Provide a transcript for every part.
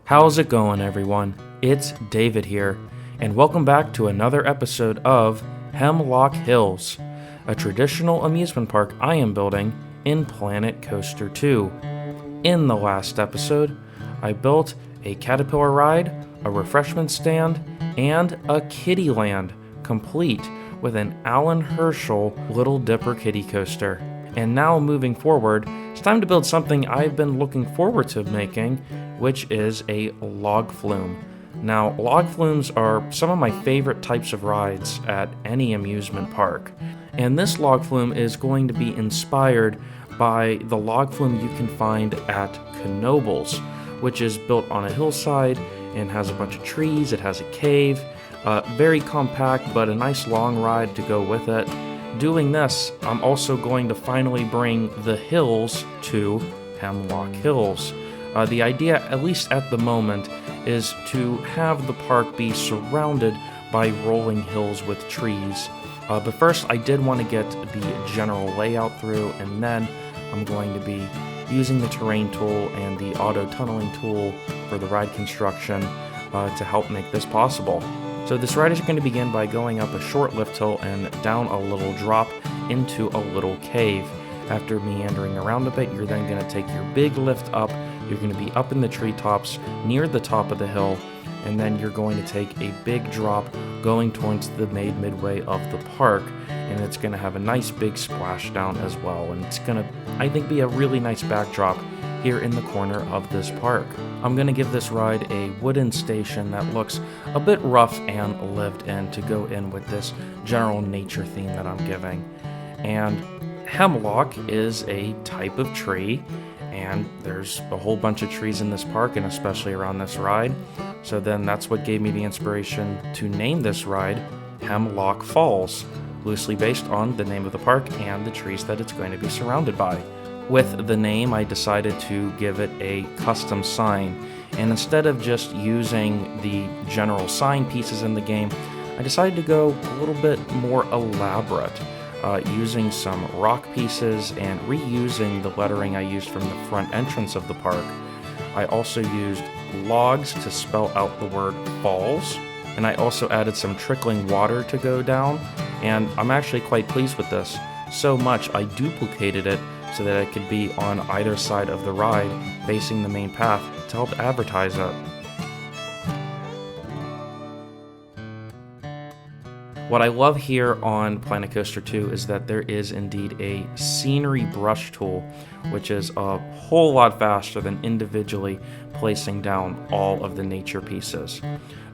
How's it going, everyone? It's David here, and welcome back to another episode of Hemlock Hills, a traditional amusement park I am building in Planet Coaster 2. In the last episode, I built a caterpillar ride, a refreshment stand, and a kiddie land, complete with an Alan Herschel Little Dipper kiddie coaster. And now moving forward, it's time to build something I've been looking forward to making, which is a log flume. Now, log flumes are some of my favorite types of rides at any amusement park. And this log flume is going to be inspired by the log flume you can find at Knoebels, which is built on a hillside and has a bunch of trees. It has a cave, very compact, but a nice long ride to go with it. Doing this, I'm also going to finally bring the hills to Hemlock Hills. The idea, at least at the moment, is to have the park be surrounded by rolling hills with trees. But first, I did want to get the general layout through, and then I'm going to be using the terrain tool and the auto tunneling tool for the ride construction to help make this possible. So this ride is going to begin by going up a short lift hill and down a little drop into a little cave. After meandering around a bit, you're then going to take your big lift up. You're going to be up in the treetops near the top of the hill, and then you're going to take a big drop going towards the midway of the park, and it's going to have a nice big splashdown as well, and it's going to, I think, be a really nice backdrop here in the corner of this park. I'm going to give this ride a wooden station that looks a bit rough and lived in to go in with this general nature theme that I'm giving. And hemlock is a type of tree, and there's a whole bunch of trees in this park, and especially around this ride. So then that's what gave me the inspiration to name this ride Hemlock Falls, loosely based on the name of the park and the trees that it's going to be surrounded by. With the name, I decided to give it a custom sign, and instead of just using the general sign pieces in the game, I decided to go a little bit more elaborate, using some rock pieces and reusing the lettering I used from the front entrance of the park. I also used logs to spell out the word falls, and I also added some trickling water to go down, and I'm actually quite pleased with this. So much I duplicated it so that it could be on either side of the ride facing the main path to help advertise it. What I love here on Planet Coaster 2 is that there is indeed a scenery brush tool, which is a whole lot faster than individually placing down all of the nature pieces.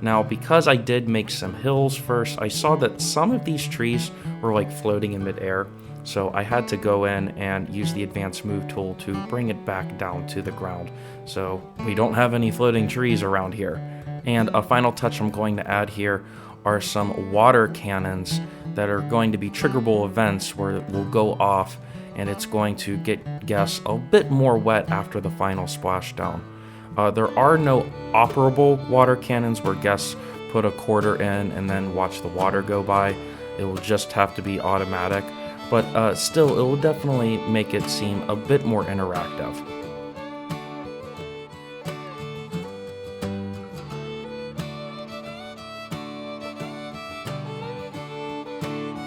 Now, because I did make some hills first, I saw that some of these trees were like floating in midair, so I had to go in and use the advanced move tool to bring it back down to the ground. So we don't have any floating trees around here. And a final touch I'm going to add here are some water cannons that are going to be triggerable events where it will go off and it's going to get guests a bit more wet after the final splashdown. There are no operable water cannons where guests put a quarter in and then watch the water go by. It will just have to be automatic, but still it will definitely make it seem a bit more interactive.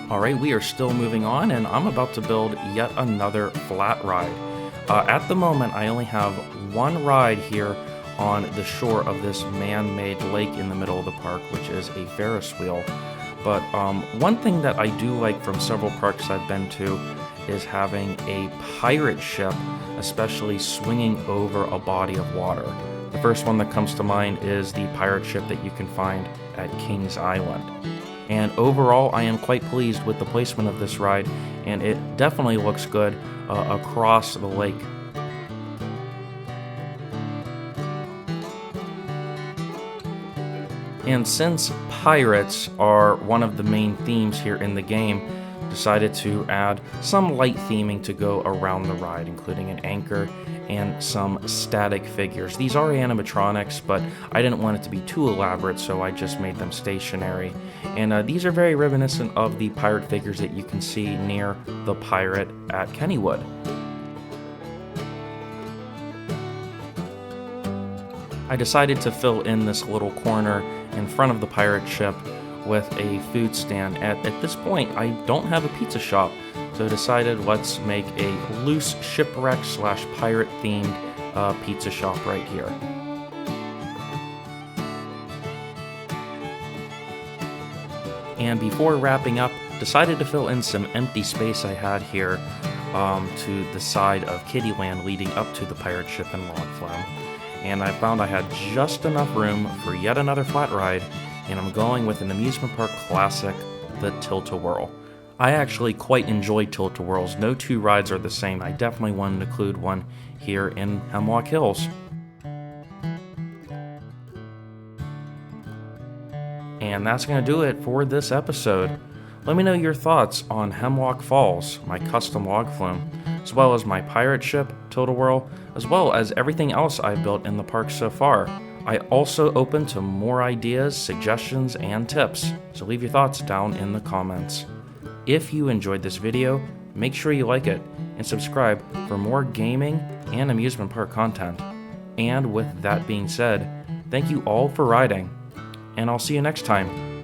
Alright, we are still moving on, and I'm about to build yet another flat ride. At the moment, I only have one ride here on the shore of this man-made lake in the middle of the park, which is a Ferris wheel. But one thing that I do like from several parks I've been to is having a pirate ship, especially swinging over a body of water. The first one that comes to mind is the pirate ship that you can find at Kings Island. And overall, I am quite pleased with the placement of this ride, and it definitely looks good across the lake. And since pirates are one of the main themes here in the game, decided to add some light theming to go around the ride, including an anchor and some static figures. These are animatronics, but I didn't want it to be too elaborate, so I just made them stationary. And these are very reminiscent of the pirate figures that you can see near the pirate at Kennywood. I decided to fill in this little corner in front of the pirate ship with a food stand. At this point, I don't have a pizza shop, so I decided let's make a loose shipwreck / pirate themed pizza shop right here. And before wrapping up, decided to fill in some empty space I had here to the side of Kittyland leading up to the pirate ship and log flume. And I found I had just enough room for yet another flat ride, and I'm going with an amusement park classic, the Tilt-a-Whirl. I actually quite enjoy Tilt-a-Whirls. No two rides are the same. I definitely wanted to include one here in Hemlock Hills. And that's going to do it for this episode. Let me know your thoughts on Hemlock Falls, my custom log flume, as well as my pirate ship, Tilt-a-Whirl, as well as everything else I've built in the park so far. I also open to more ideas, suggestions, and tips, so leave your thoughts down in the comments. If you enjoyed this video, make sure you like it and subscribe for more gaming and amusement park content. And with that being said, thank you all for riding, and I'll see you next time